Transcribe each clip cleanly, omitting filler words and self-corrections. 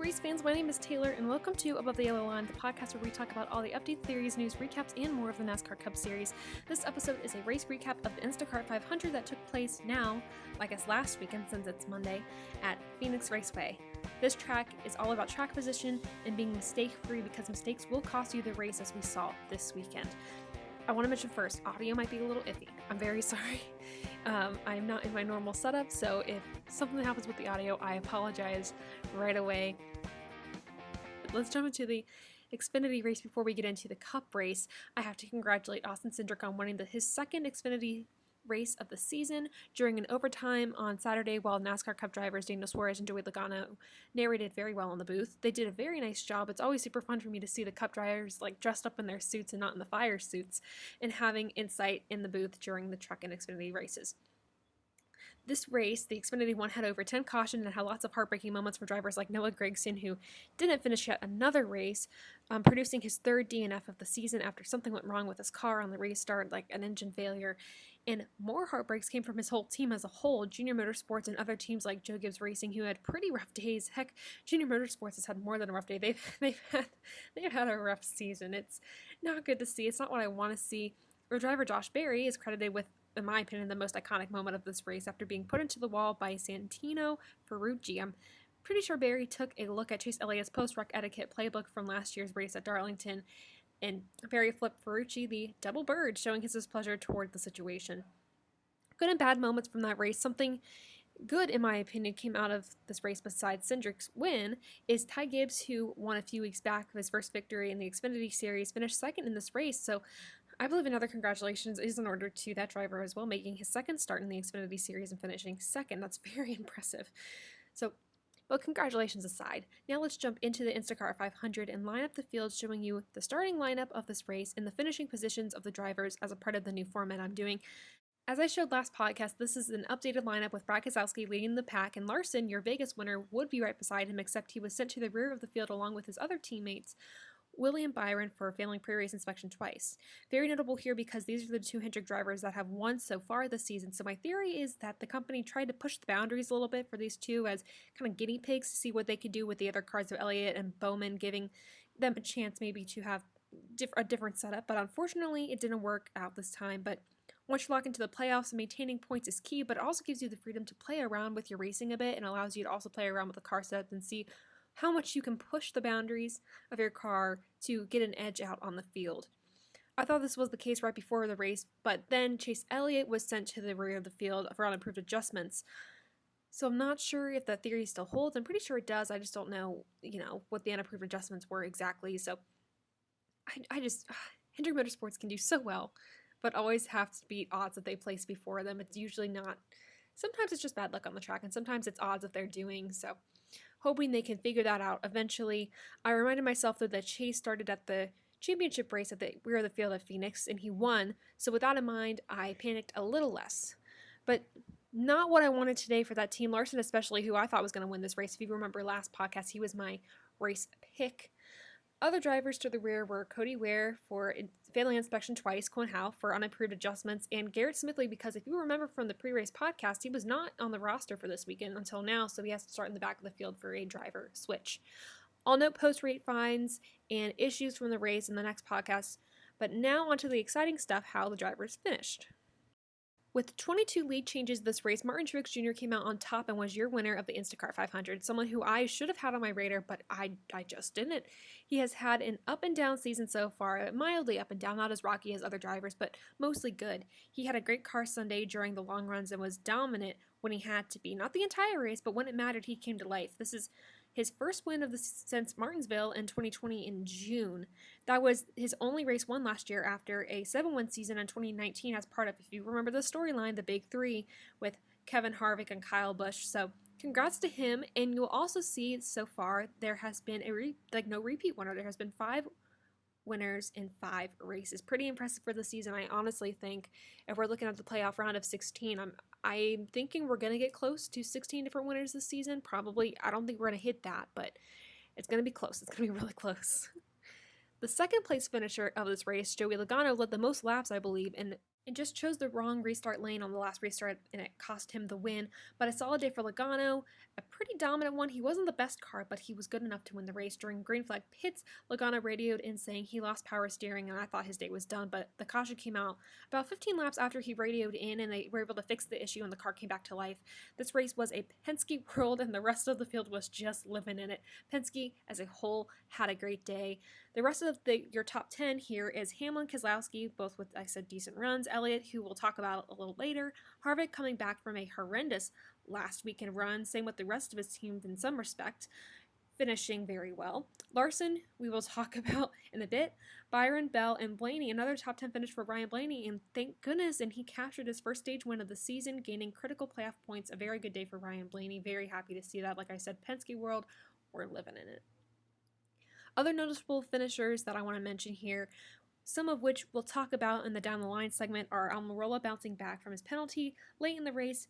race fans, my name is Taylor, and welcome to Above the Yellow Line, the podcast where we talk about all the updates, theories, news, recaps, and more of the NASCAR Cup Series. This episode is a race recap of the Instacart 500 that took place now, I guess last weekend since it's Monday, at Phoenix Raceway. This track is all about track position and being mistake-free because mistakes will cost you the race, as we saw this weekend. I want to mention first, audio might be a little iffy. I'm very sorry. I'm not in my normal setup, so if something happens with the audio, I apologize right away. Let's jump into the Xfinity race before we get into the Cup race. I have to congratulate Austin Cindric on winning his second Xfinity race of the season during an overtime on Saturday, while NASCAR Cup drivers Daniel Suarez and Joey Logano narrated very well in the booth. They did a very nice job. It's always super fun for me to see the Cup drivers dressed up in their suits and not in the fire suits, and having insight in the booth during the Truck and Xfinity races. This race, the Xfinity one, had over 10 cautions and had lots of heartbreaking moments for drivers like Noah Gragson, who didn't finish yet another race, producing his third DNF of the season after something went wrong with his car on the race start, like an engine failure. And more heartbreaks came from his whole team as a whole, Junior Motorsports and other teams like Joe Gibbs Racing, who had pretty rough days. Heck, Junior Motorsports has had more than a rough day. They've had a rough season. It's not good to see. It's not what I want to see. Our driver Josh Berry is credited with, in my opinion, the most iconic moment of this race after being put into the wall by Santino Ferrucci. I'm pretty sure Berry took a look at Chase Elliott's post-wreck etiquette playbook from last year's race at Darlington, and Berry flipped Ferrucci the double bird, showing his displeasure toward the situation. Good and bad moments from that race. Something good, in my opinion, came out of this race besides Cindric's win is Ty Gibbs, who won a few weeks back his first victory in the Xfinity Series, finished second in this race, so I believe another congratulations is in order to that driver as well, making his second start in the Xfinity Series and finishing second. That's very impressive. But congratulations aside, now let's jump into the Instacart 500 and line up the field, showing you the starting lineup of this race and the finishing positions of the drivers as a part of the new format I'm doing. As I showed last podcast, this is an updated lineup with Brad Keselowski leading the pack, and Larson, your Vegas winner, would be right beside him, except he was sent to the rear of the field along with his other teammates, William Byron, for failing pre-race inspection twice. Very notable here because these are the two Hendrick drivers that have won so far this season, so my theory is that the company tried to push the boundaries a little bit for these two as kind of guinea pigs to see what they could do with the other cars of Elliott and Bowman, giving them a chance maybe to have a different setup, but unfortunately it didn't work out this time. But once you lock into the playoffs, maintaining points is key, but it also gives you the freedom to play around with your racing a bit and allows you to also play around with the car setup and see how much you can push the boundaries of your car to get an edge out on the field. I thought this was the case right before the race, but then Chase Elliott was sent to the rear of the field for unimproved adjustments. So I'm not sure if that theory still holds. I'm pretty sure it does. I just don't know, what the unimproved adjustments were exactly. So Hendrick Motorsports can do so well, but always have to beat odds that they place before them. It's usually not. Sometimes it's just bad luck on the track, and sometimes it's odds that they're doing. So hoping they can figure that out eventually. I reminded myself, though, that Chase started at the championship race at the rear of the field at Phoenix, and he won. So with that in mind, I panicked a little less. But not what I wanted today for that team. Larson especially, who I thought was going to win this race. If you remember last podcast, he was my race pick. Other drivers to the rear were Cody Ware for failing inspection twice, Quinn Houff for unimproved adjustments, and Garrett Smithley, because if you remember from the pre-race podcast, he was not on the roster for this weekend until now, so he has to start in the back of the field for a driver switch. I'll note post-race finds and issues from the race in the next podcast, but now onto the exciting stuff, how the drivers finished. With 22 lead changes this race, Martin Truex Jr. came out on top and was your winner of the Instacart 500, someone who I should have had on my radar, but I just didn't. He has had an up-and-down season so far, mildly up and down, not as rocky as other drivers, but mostly good. He had a great car Sunday during the long runs and was dominant when he had to be. Not the entire race, but when it mattered, he came to life. This is his first win since Martinsville in 2020 in June. That was his only race won last year after a 7-win season in 2019 as part of, if you remember the storyline, the Big Three with Kevin Harvick and Kyle Busch. So congrats to him, and you'll also see so far there has been no repeat winner. There has been 5 winners in 5 races. Pretty impressive for the season. I honestly think if we're looking at the playoff round of 16, I'm thinking we're going to get close to 16 different winners this season. Probably, I don't think we're going to hit that, but it's going to be close. It's going to be really close. The second place finisher of this race, Joey Logano, led the most laps, I believe, and and just chose the wrong restart lane on the last restart, and it cost him the win. But a solid day for Logano, a pretty dominant one. He wasn't the best car, but he was good enough to win the race. During green flag pits, Logano radioed in saying he lost power steering, and I thought his day was done, but the caution came out about 15 laps after he radioed in, and they were able to fix the issue, and the car came back to life. This race was a Penske world, and the rest of the field was just living in it. Penske, as a whole, had a great day. The rest of your top 10 here is Hamlin, Keselowski, both with, I said, decent runs. Elliott, who we'll talk about a little later. Harvick coming back from a horrendous last weekend run. Same with the rest of his team in some respect, finishing very well. Larson, we will talk about in a bit. Byron, Bell, and Blaney, another top 10 finish for Ryan Blaney, and thank goodness, and he captured his first stage win of the season, gaining critical playoff points. A very good day for Ryan Blaney. Very happy to see that. Like I said, Penske world, we're living in it. Other noticeable finishers that I want to mention here, some of which we'll talk about in the down the line segment, are Almirola bouncing back from his penalty late in the race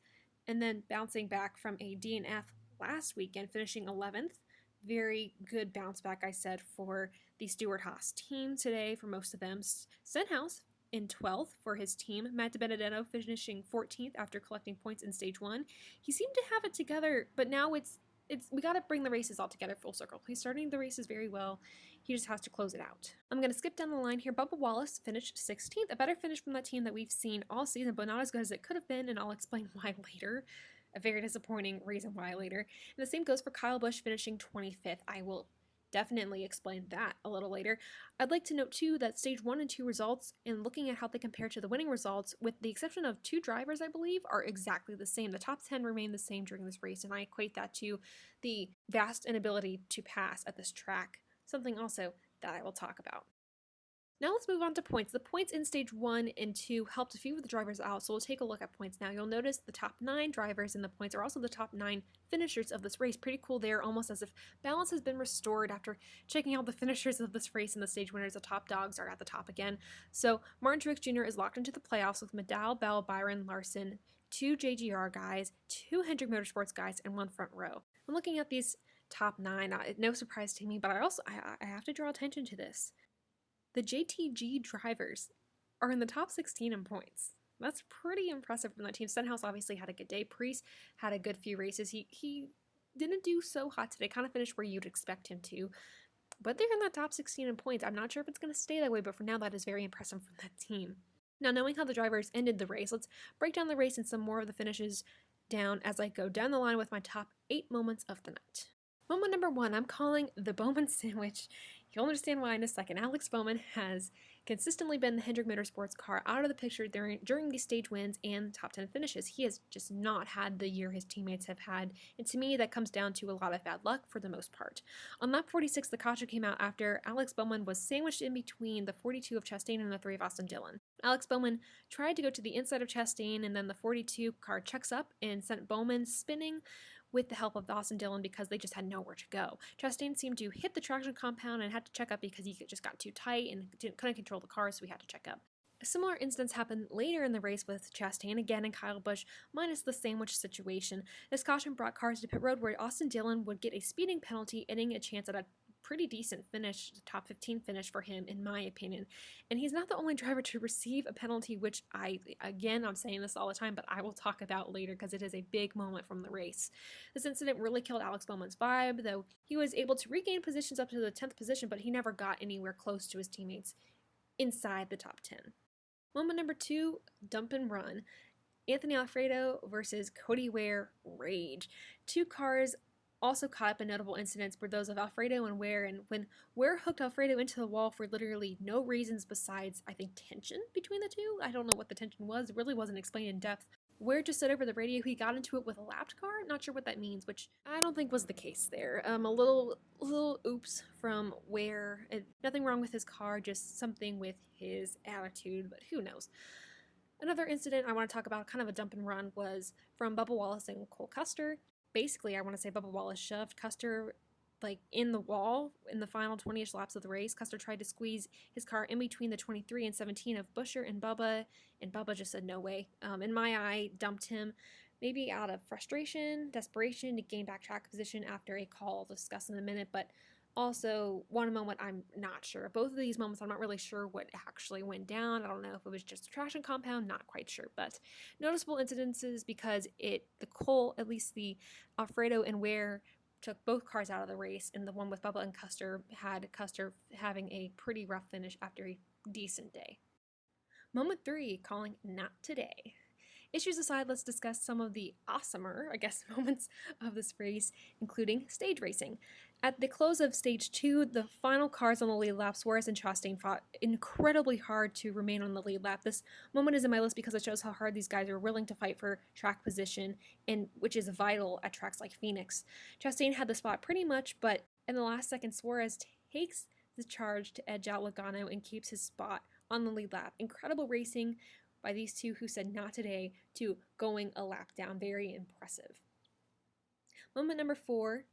and then bouncing back from a DNF last weekend, finishing 11th. Very good bounce back, I said, for the Stewart-Haas team today for most of them. Stenhouse in 12th for his team. Matt DiBenedetto finishing 14th after collecting points in stage 1. He seemed to have it together, but now it's we got to bring the races all together full circle. He's starting the races very well. He just has to close it out. I'm going to skip down the line here. Bubba Wallace finished 16th, a better finish from that team that we've seen all season, but not as good as it could have been, and I'll explain why later. A very disappointing reason why later. And the same goes for Kyle Busch finishing 25th. I will definitely explain that a little later. I'd like to note too that stage 1 and 2 results, and looking at how they compare to the winning results, with the exception of 2 drivers, I believe, are exactly the same. The top 10 remain the same during this race, and I equate that to the vast inability to pass at this track, something also that I will talk about. Now let's move on to points. The points in stage 1 and 2 helped a few of the drivers out, so we'll take a look at points now. You'll notice the top 9 drivers in the points are also the top 9 finishers of this race. Pretty cool there, almost as if balance has been restored after checking out the finishers of this race and the stage winners. The top dogs are at the top again. So Martin Truex Jr. is locked into the playoffs with Medal, Bell, Byron, Larson, 2 JGR guys, 2 Hendrick Motorsports guys, and 1 front row. I'm looking at these top 9, no surprise to me, but I have to draw attention to this. The JTG drivers are in the top 16 in points. That's pretty impressive from that team. Stenhouse obviously had a good day. Priest had a good few races. He didn't do so hot today, kind of finished where you'd expect him to. But they're in that top 16 in points. I'm not sure if it's going to stay that way, but for now that is very impressive from that team. Now, knowing how the drivers ended the race, let's break down the race and some more of the finishes down as I go down the line with my top 8 moments of the night. Moment number 1, I'm calling the Bowman sandwich. You'll understand why in a second. Alex Bowman has consistently been the Hendrick Motorsports car out of the picture during these stage wins and top 10 finishes. He has just not had the year his teammates have had, and to me that comes down to a lot of bad luck for the most part. On lap 46, the caution came out after Alex Bowman was sandwiched in between the 42 of Chastain and the 3 of Austin Dillon. Alex Bowman tried to go to the inside of Chastain, and then the 42 car checks up and sent Bowman spinning with the help of Austin Dillon because they just had nowhere to go. Chastain seemed to hit the traction compound and had to check up because he just got too tight and couldn't control the car, so he had to check up. A similar instance happened later in the race with Chastain again and Kyle Busch, minus the sandwich situation. This caution brought cars to pit road where Austin Dillon would get a speeding penalty, ending a chance at a pretty decent finish, top 15 finish for him in my opinion. And he's not the only driver to receive a penalty, which I'm saying this all the time, but I will talk about later because it is a big moment from the race. This incident really killed Alex Bowman's vibe, though he was able to regain positions up to the 10th position, but he never got anywhere close to his teammates inside the top 10. Moment number 2, dump and run. Anthony Alfredo versus Cody Ware rage. 2 cars also caught up in notable incidents were those of Alfredo and Ware, and when Ware hooked Alfredo into the wall for literally no reasons besides, I think, tension between the two. I don't know what the tension was. It really wasn't explained in depth. Ware just said over the radio he got into it with a lapped car. Not sure what that means, which I don't think was the case there. A little oops from Ware. Nothing wrong with his car, just something with his attitude, but who knows. Another incident I want to talk about, kind of a dump and run, was from Bubba Wallace and Cole Custer. Basically, I want to say Bubba Wallace shoved Custer in the wall in the final 20-ish laps of the race. Custer tried to squeeze his car in between the 23 and 17 of Buescher and Bubba just said no way. In my eye, dumped him, maybe out of frustration, desperation to gain back track position after a call I'll discuss in a minute, but Also, one moment I'm not sure. Both of these moments I'm not really sure what actually went down. I don't know if it was just a traction compound, not quite sure. But noticeable incidences because the Cole, at least the Alfredo and Ware took both cars out of the race, and the one with Bubba and Custer had Custer having a pretty rough finish after a decent day. Moment 3, calling not today. Issues aside, let's discuss some of the awesomer, moments of this race, including stage racing. At the close of stage 2, the final cars on the lead lap, Suarez and Chastain fought incredibly hard to remain on the lead lap. This moment is in my list because it shows how hard these guys are willing to fight for track position, and which is vital at tracks like Phoenix. Chastain had the spot pretty much, but in the last second, Suarez takes the charge to edge out Logano and keeps his spot on the lead lap. Incredible racing by these two who said not today to going a lap down. Very impressive. Moment number 4,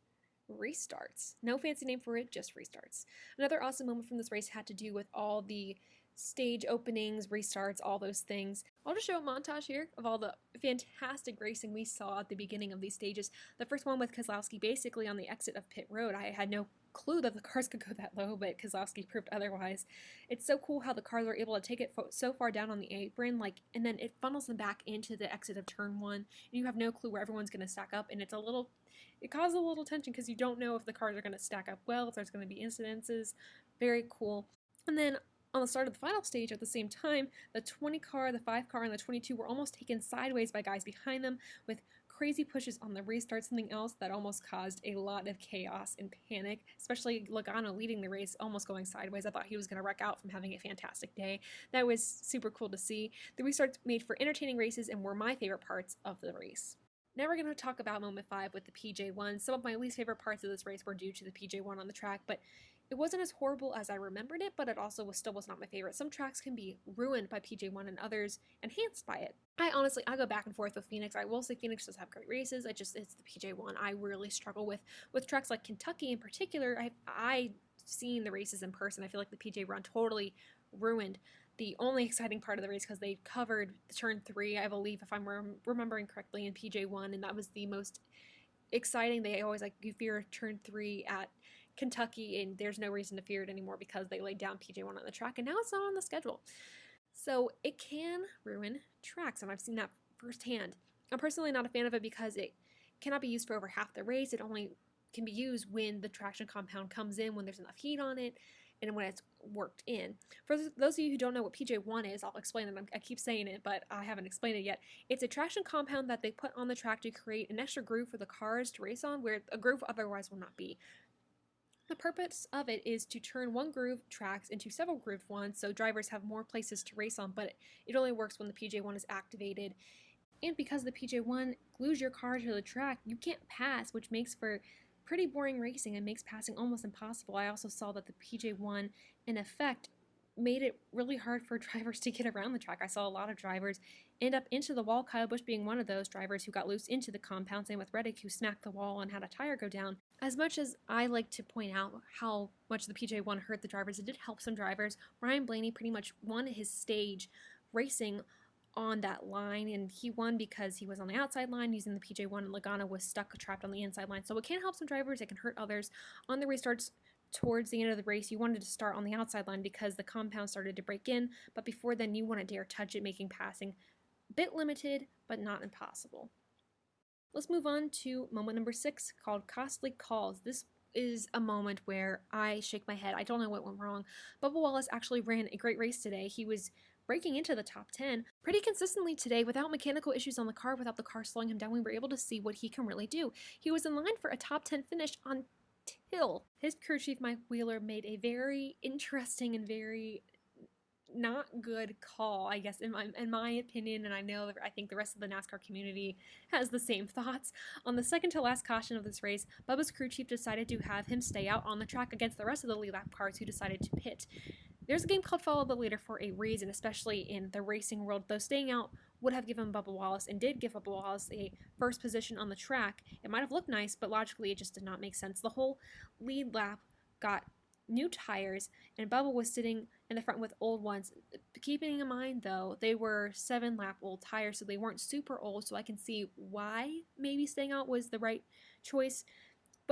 restarts. No fancy name for it, just restarts. Another awesome moment from this race had to do with all the stage openings, restarts, all those things. I'll just show a montage here of all the fantastic racing we saw at the beginning of these stages. The first one with Keselowski basically on the exit of pit road. I had no clue that the cars could go that low, but Keselowski proved otherwise. It's so cool how the cars are able to take it so far down on the apron, and then it funnels them back into the exit of turn 1, and you have no clue where everyone's going to stack up, and it causes a little tension because you don't know if the cars are going to stack up well, if there's going to be incidences. Very cool. And then on the start of the final stage at the same time, the 20 car, the 5 car, and the 22 were almost taken sideways by guys behind them with crazy pushes on the restart, something else that almost caused a lot of chaos and panic, especially Logano leading the race, almost going sideways. I thought he was going to wreck out from having a fantastic day. That was super cool to see. The restarts made for entertaining races and were my favorite parts of the race. Now we're going to talk about moment 5 with the PJ1. Some of my least favorite parts of this race were due to the PJ1 on the track, but it wasn't as horrible as I remembered it, but it also still was not my favorite. Some tracks can be ruined by PJ1 and others enhanced by it. I go back and forth with Phoenix. I will say Phoenix does have great races. It's the PJ1 I really struggle with tracks like Kentucky in particular. I've seen the races in person. I feel like the PJ run totally ruined the only exciting part of the race because they covered the turn 3, I believe, if I'm remembering correctly, in PJ1, and that was the most exciting. They always you fear turn 3 at Kentucky, and there's no reason to fear it anymore because they laid down PJ1 on the track, and now it's not on the schedule. So it can ruin tracks, and I've seen that firsthand. I'm personally not a fan of it because it cannot be used for over half the race. It only can be used when the traction compound comes in, when there's enough heat on it, and when it's worked in. For those of you who don't know what PJ1 is, I'll explain it. I keep saying it, but I haven't explained it yet. It's a traction compound that they put on the track to create an extra groove for the cars to race on, where a groove otherwise will not be. The purpose of it is to turn one groove tracks into several grooved ones, so drivers have more places to race on, but it only works when the PJ1 is activated. And because the PJ1 glues your car to the track, you can't pass, which makes for pretty boring racing and makes passing almost impossible. I also saw that the PJ1, in effect, made it really hard for drivers to get around the track. I saw a lot of drivers end up into the wall, Kyle Busch being one of those drivers who got loose into the compound, same with Reddick, who smacked the wall and had a tire go down. As much as I like to point out how much the PJ1 hurt the drivers, it did help some drivers. Ryan Blaney pretty much won his stage racing on that line, and he won because he was on the outside line using the PJ1, and Logano was trapped on the inside line. So it can help some drivers, it can hurt others. On the restarts towards the end of the race, you wanted to start on the outside line because the compound started to break in, but before then you wouldn't dare touch it, making passing a bit limited, but not impossible. Let's move on to moment number 6, called Costly Calls. This is a moment where I shake my head. I don't know what went wrong. Bubba Wallace actually ran a great race today. He was breaking into the top 10 pretty consistently today without mechanical issues on the car, without the car slowing him down. We were able to see what he can really do. He was in line for a top 10 finish until his crew chief, Mike Wheeler, made a very interesting and very not good call, I guess, in my opinion, and I think the rest of the NASCAR community has the same thoughts. On the second to last caution of this race, Bubba's crew chief decided to have him stay out on the track against the rest of the lead lap cars who decided to pit. There's a game called Follow the Leader for a reason, especially in the racing world, though staying out would have given Bubba Wallace, and did give Bubba Wallace, a first position on the track. It might have looked nice, but logically it just did not make sense. The whole lead lap got new tires, and Bubba was sitting in the front with old ones. Keeping in mind, though, they were 7-lap old tires, so they weren't super old, so I can see why maybe staying out was the right choice.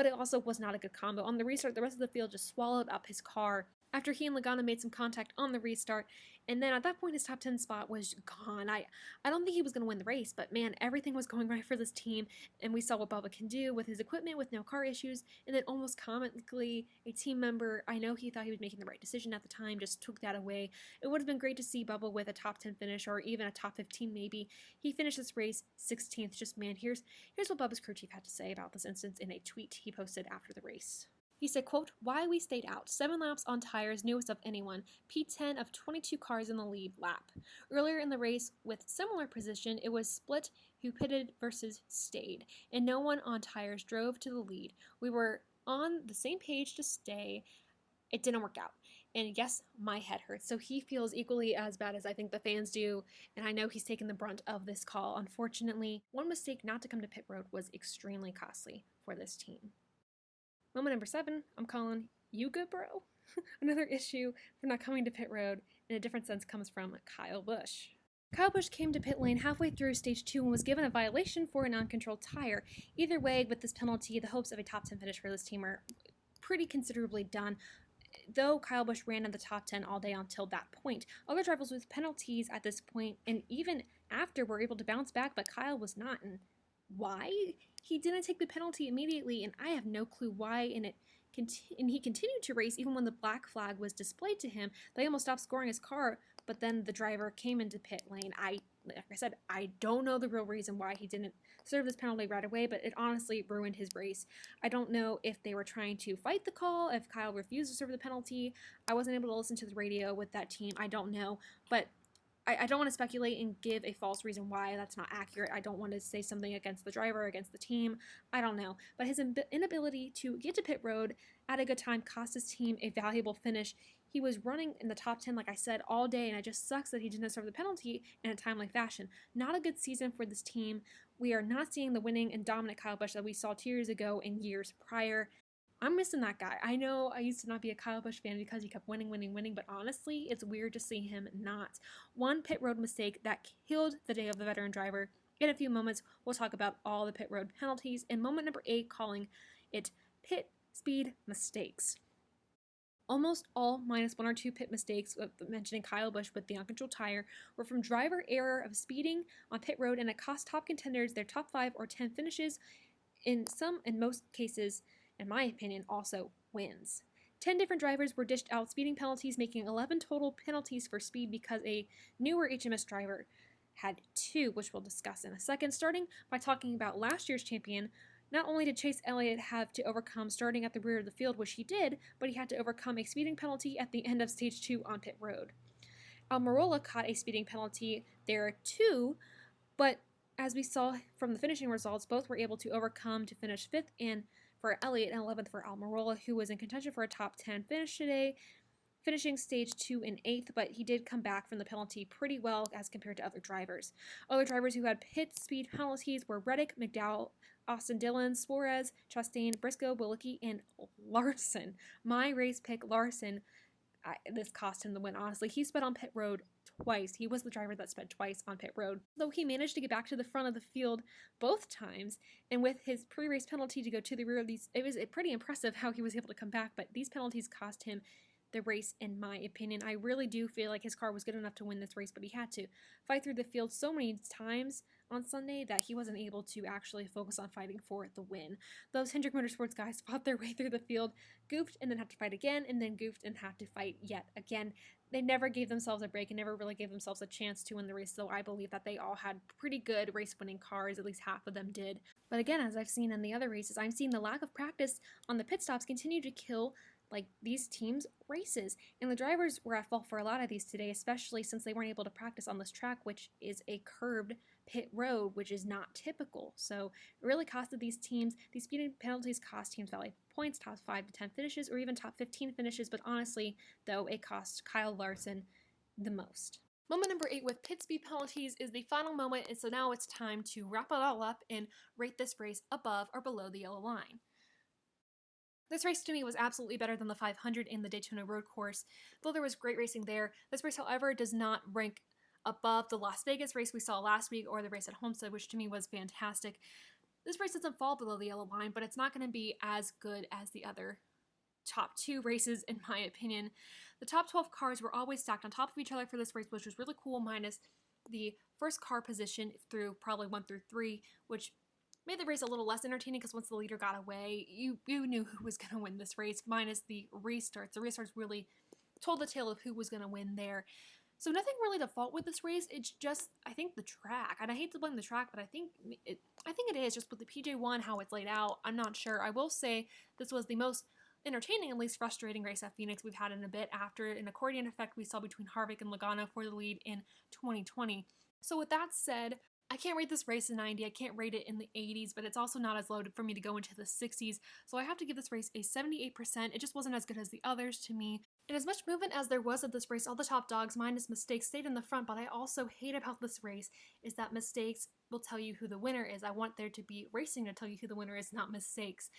but it also was not a good combo. On the restart, the rest of the field just swallowed up his car after he and Logano made some contact on the restart, and then at that point his top 10 spot was gone. I don't think he was going to win the race, but man, everything was going right for this team, and we saw what Bubba can do with his equipment with no car issues, and then almost comically, a team member, I know he thought he was making the right decision at the time, just took that away. It would have been great to see Bubba with a top 10 finish, or even a top 15 maybe. He finished this race 16th. Just man, here's what Bubba's crew chief had to say about this instance in a tweet he posted after the race. He said, quote, "Why we stayed out. 7 laps on tires, newest of anyone. P10 of 22 cars in the lead lap. Earlier in the race, with similar position, it was split who pitted versus stayed, and no one on tires drove to the lead. We were on the same page to stay. It didn't work out. And yes, my head hurts." So he feels equally as bad as I think the fans do, and I know he's taken the brunt of this call. Unfortunately, one mistake not to come to pit road was extremely costly for this team. Moment number 7, I'm calling you good, bro. Another issue for not coming to pit road in a different sense comes from Kyle Busch. Kyle Busch came to pit lane halfway through stage 2 and was given a violation for an uncontrolled tire. Either way, with this penalty, the hopes of a top 10 finish for this team are pretty considerably done. Though Kyle Busch ran in the top 10 all day until that point. Other drivers with penalties at this point and even after were able to bounce back, but Kyle was not. And why? He didn't take the penalty immediately, and I have no clue why. And he continued to race even when the black flag was displayed to him. They almost stopped scoring his car, but then the driver came into pit lane. Like I said, I don't know the real reason why he didn't serve this penalty right away, but it honestly ruined his race. I don't know if they were trying to fight the call, if Kyle refused to serve the penalty. I wasn't able to listen to the radio with that team. I don't know, but I don't want to speculate and give a false reason why that's not accurate. I don't want to say something against the driver, against the team. I don't know. But his inability to get to pit road at a good time cost his team a valuable finish. He was running in the top 10, like I said, all day, and it just sucks that he didn't serve the penalty in a timely fashion. Not a good season for this team. We are not seeing the winning and dominant Kyle Busch that we saw 2 years ago and years prior. I'm missing that guy. I know I used to not be a Kyle Busch fan because he kept winning, but honestly, it's weird to see him not. One pit road mistake that killed the day of the veteran driver. In a few moments, we'll talk about all the pit road penalties, and moment number 8, calling it pit speed mistakes. Almost all minus 1 or 2 pit mistakes, mentioning Kyle Busch with the uncontrolled tire, were from driver error of speeding on pit road, and it cost top contenders their top 5 or 10 finishes. In most cases, in my opinion, also wins. 10 different drivers were dished out speeding penalties, making 11 total penalties for speed because a newer HMS driver had 2, which we'll discuss in a second. Starting by talking about last year's champion, not only did Chase Elliott have to overcome starting at the rear of the field, which he did, but he had to overcome a speeding penalty at the end of stage 2 on pit road. Almirola caught a speeding penalty there too, but as we saw from the finishing results, both were able to overcome to finish 5th and for Elliott and 11th for Almirola, who was in contention for a top 10 finish today, finishing stage 2 in 8th, but he did come back from the penalty pretty well as compared to other drivers. Other drivers who had pit speed penalties were Reddick, McDowell, Austin Dillon, Suarez, Chastain, Briscoe, Willicke, and Larson. My race pick, Larson. This cost him the win, honestly. He sped on pit road twice. He was the driver that sped twice on pit road. Though he managed to get back to the front of the field both times, and with his pre-race penalty to go to the rear of these, it was pretty impressive how he was able to come back, but these penalties cost him the race, in my opinion. I really do feel like his car was good enough to win this race, but he had to fight through the field so many times on Sunday that he wasn't able to actually focus on fighting for the win. Those Hendrick Motorsports guys fought their way through the field, goofed and then had to fight again, and then goofed and had to fight yet again. They never gave themselves a break and never really gave themselves a chance to win the race, so I believe that they all had pretty good race-winning cars, at least half of them did. But again, as I've seen in the other races, I'm seeing the lack of practice on the pit stops continue to kill these teams' races. And the drivers were at fault for a lot of these today, especially since they weren't able to practice on this track, which is a curved pit road, which is not typical. So it really costed these teams. These speeding penalties cost teams valuable points, top 5 to 10 finishes, or even top 15 finishes. But honestly, though, it cost Kyle Larson the most. Moment number 8 with pit speed penalties is the final moment, and so now it's time to wrap it all up and rate this race above or below the yellow line. This race to me was absolutely better than the 500 in the Daytona Road Course. Though there was great racing there, this race, however, does not rank above the Las Vegas race we saw last week or the race at Homestead, which to me was fantastic. This race doesn't fall below the yellow line, but it's not going to be as good as the other top 2 races, in my opinion. The top 12 cars were always stacked on top of each other for this race, which was really cool, minus the first car position through probably 1 through 3, which made the race a little less entertaining because once the leader got away, you knew who was going to win this race, minus the restarts. The restarts really told the tale of who was going to win there. So nothing really to fault with this race. It's just, I think, the track. And I hate to blame the track, but I think it is just with the PJ1, how it's laid out. I'm not sure. I will say this was the most entertaining and least frustrating race at Phoenix we've had in a bit, after an accordion effect we saw between Harvick and Logano for the lead in 2020. So with that said, I can't rate this race a 90, I can't rate it in the 80s, but it's also not as loaded for me to go into the 60s, so I have to give this race a 78%. It just wasn't as good as the others to me. And as much movement as there was at this race, all the top dogs, minus mistakes, stayed in the front, but I also hate about this race is that mistakes will tell you who the winner is. I want there to be racing to tell you who the winner is, not mistakes.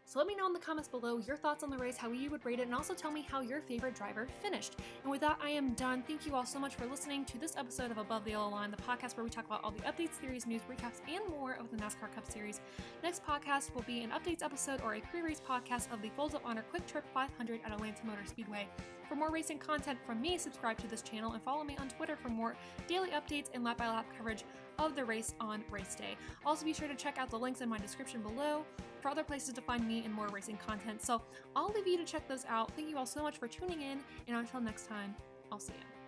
So let me know in the comments below your thoughts on the race, how you would rate it, and also tell me how your favorite driver finished. And with that, I am done. Thank you all so much for listening to this episode of Above the Yellow Line, the podcast where we talk about all the updates, theories, news, recaps, and more of the NASCAR Cup Series. Next podcast will be an updates episode or a pre-race podcast of the Folds of Honor Quick Trip 500 at Atlanta Motor Speedway. For more racing content from me, subscribe to this channel and follow me on Twitter for more daily updates and lap-by-lap coverage of the race on race day. Also, be sure to check out the links in my description below for other places to find me and more racing content. So I'll leave you to check those out. Thank you all so much for tuning in, and until next time, I'll see you.